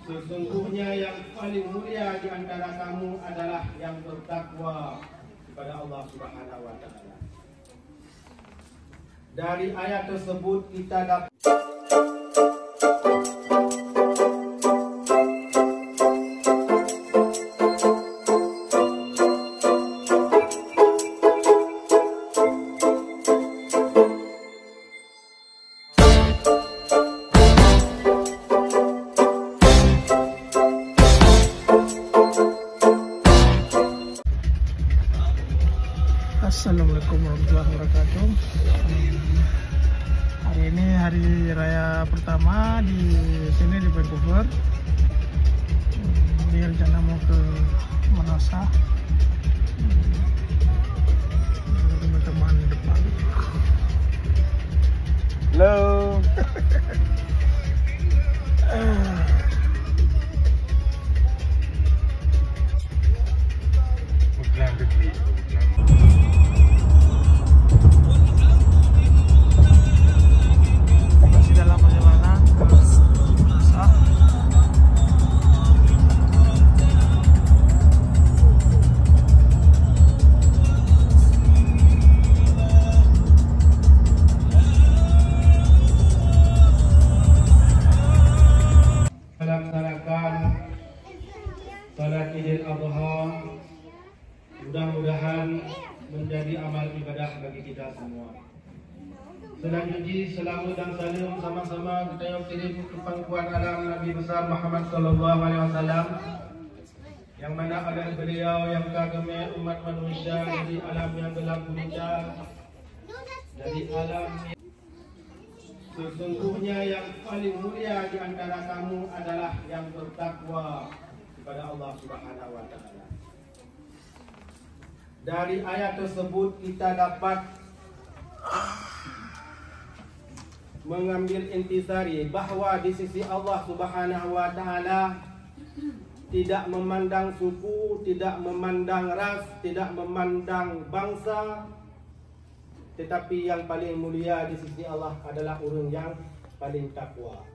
Sesungguhnya yang paling mulia di antara kamu adalah yang bertakwa kepada Allah Subhanahu wa Ta'ala. Dari ayat tersebut kita dapat Assalamualaikum warahmatullahi wabarakatuh. Hari ini hari raya pertama di sini di Vancouver. Ini rencana mau ke Manasa. Teman-teman di depan. Halo. Masih dalam perjalanan ke Manasa. Melaksanakan salat Idul Adha, mudah-mudahan menjadi amal ibadah bagi kita semua. Selanjutnya selamat dan salam sama-sama kita yang kirim ke pangkuan alam Nabi besar Muhammad sallallahu alaihi wasallam, yang mana adalah beliau yang kagumi umat manusia dari alam yang gelap gulita, dari alam yang sesungguhnya yang paling mulia di antara kamu adalah yang bertakwa kepada Allah Subhanahu wa Ta'ala. Dari ayat tersebut kita dapat mengambil intisari bahwa di sisi Allah Subhanahu wa Ta'ala tidak memandang suku, tidak memandang ras, tidak memandang bangsa, tetapi yang paling mulia di sisi Allah adalah orang yang paling takwa.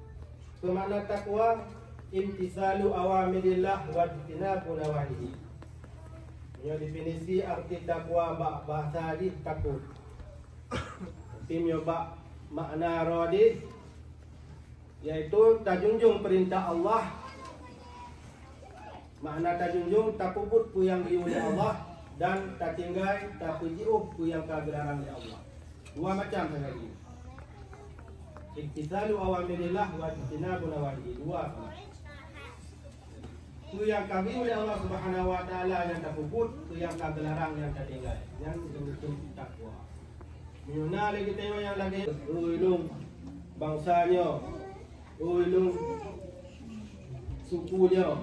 Bermakna takwa imtisalu awamirillah wa ijtinabu nawahihi. Ya, definisi arti takwa bahasa di takut. Tim yoba makna rodi yaitu tajunjung perintah Allah. Makna tajunjung takubut ku yang diuji Allah dan tak tinggal tak pujiuh ku yang kageraran oleh Allah. Dua macam sekali. Iktisalu awamirillah wa ijtinabu nawahihi. Dua. Ku yang kami oleh Allah Subhanahu wa Ta'ala yang tak puput, ku yang kageraran yang tak tinggal. Yang betul takwa. Menyuna lagi kita yang lagi ulung bangsanya, ulung sukunya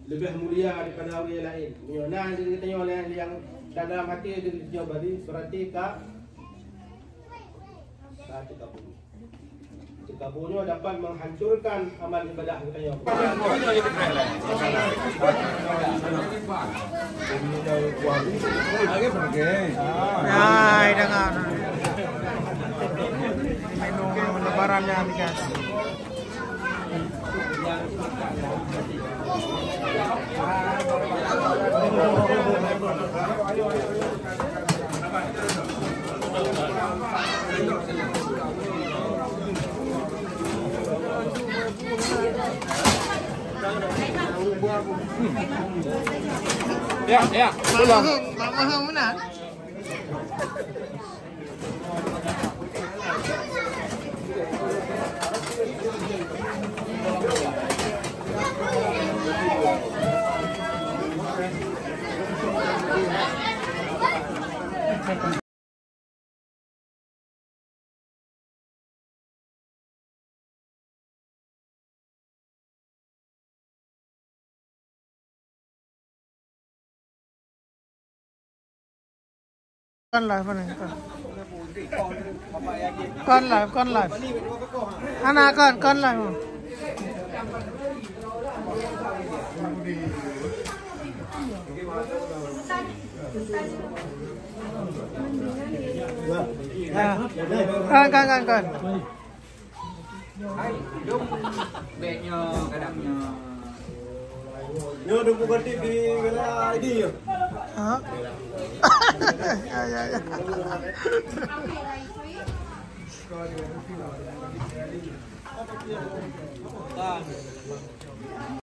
lebih mulia daripada orang lain. Menyuna kita yang dalam hati dia beri berarti ka 30. 30 dapat menghancurkan amal ibadah kita. Hai, dengar. Menu lebarannya guys. Ya, pulang. Mahal mana? Con live này con live Ana con live con đúng bẹn nhờ cái đầm nhờ Nyo dugo gati di wilayah ini ya. Hah? Ya.